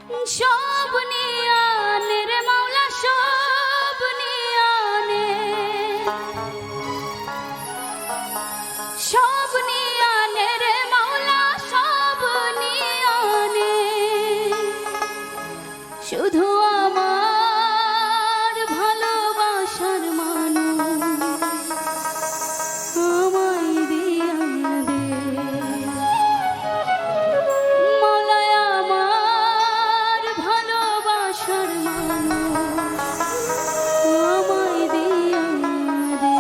সব নিয়ানে রে মাওলা সব নিয়ানে সব নিয়ানে রে মাওলা সব নিয়ানে শুধু আমার ভালোবাসার মানুষ আমায় দিয়া দে মাওলায় আমার ভালোবাসার মানুষ আমায় দিয়া দে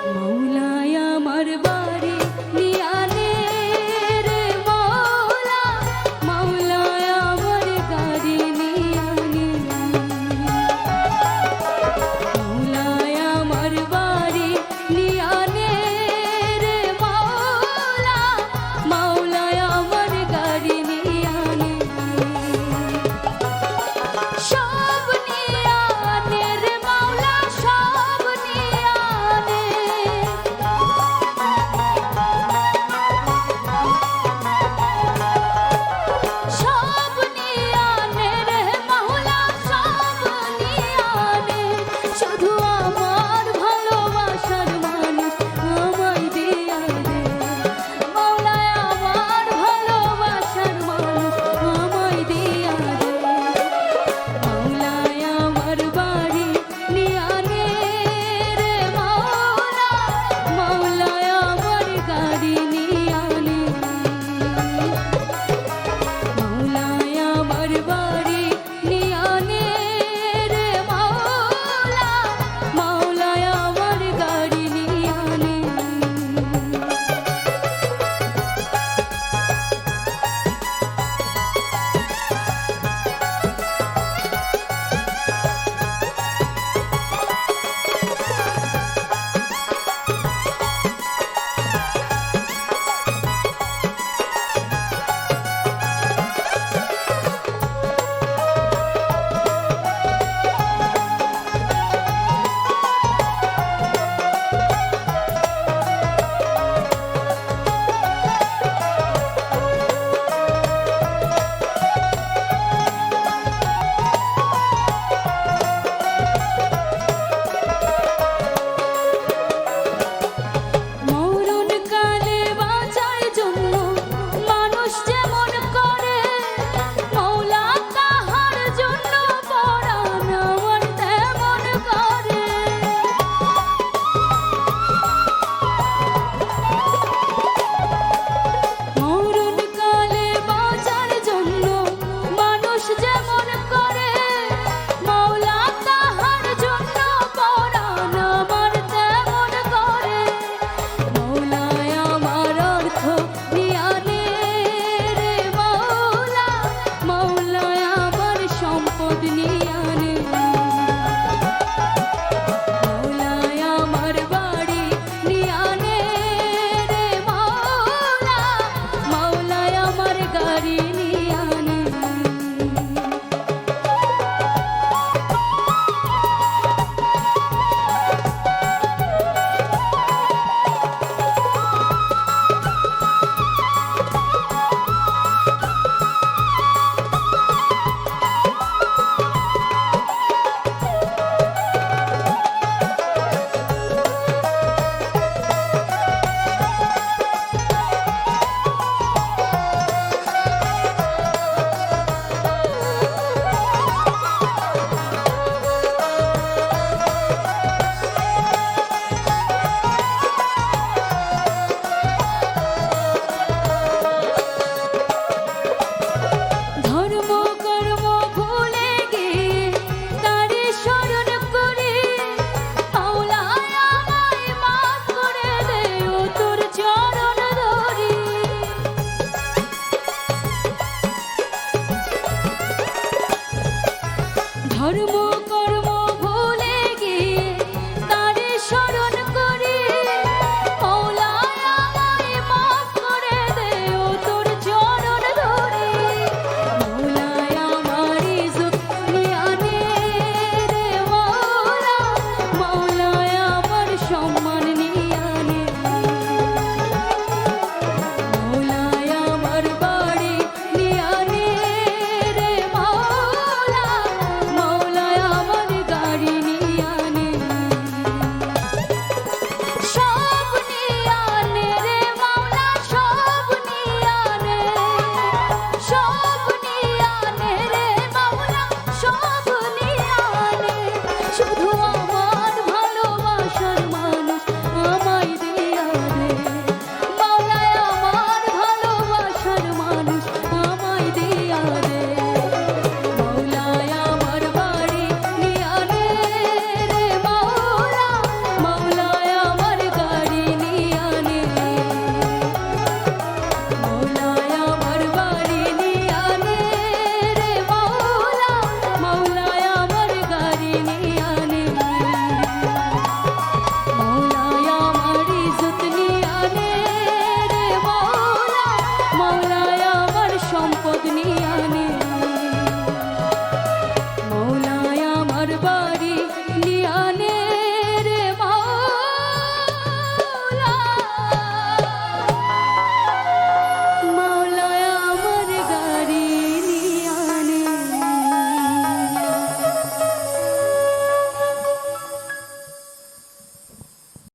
মাওলায় আমার বাড়ি নিয়ানে রে মাওলা মাওলায় আমার গাড়ি নিয়ানে মাওলায় আমার বাড়ি নিয়ানে রে মাওলা মাওলায় আমার গাড়ি নিয়ানে সব নিয়ানে রে মাওলা সব নিয়ানে সব নিয়ানে রে মাওলা সব নিয়ানে শুধু আমার ভালোবাসার মানুষ আমায় দিয়া দে মাওলায় আমার ভালোবাসার মানুষ আমায় দিয়া দে মাওলায় আমার বাড়ি নিয়ানে রে মাওলা মাওলায় আমার গাড়ি নিয়ানে মাওলায় আমার বাড়ি নিয়ানে রে মাওলা মাওলায় আমার গাড়ি নিয়ানে মরণ কালে বাঁচার জন্য মানুষ যেমন করে মাওলা তাহার জন্য পরাণ আমার তেমন করে মরণ কালে বাঁচার জন্য মানুষ যেমন করে মাওলা তাহার জন্য পরাণ আমার তেমন করে মাওলায় আমার অর্থ নিয়ানে রে মাওলা মাওলায় আমার সম্পদ নিয়ানে মাওলায় আমার বাড়ি নিয়ানে রে মাওলা মাওলায় আমার গাড়ি নিয়ানে ধর্ম কর্ম ভুলে গিয়ে তারে স্মরণ করি মাওলায় আমায় মাফ করে দে ও তোর চরণ ধরি ধর্ম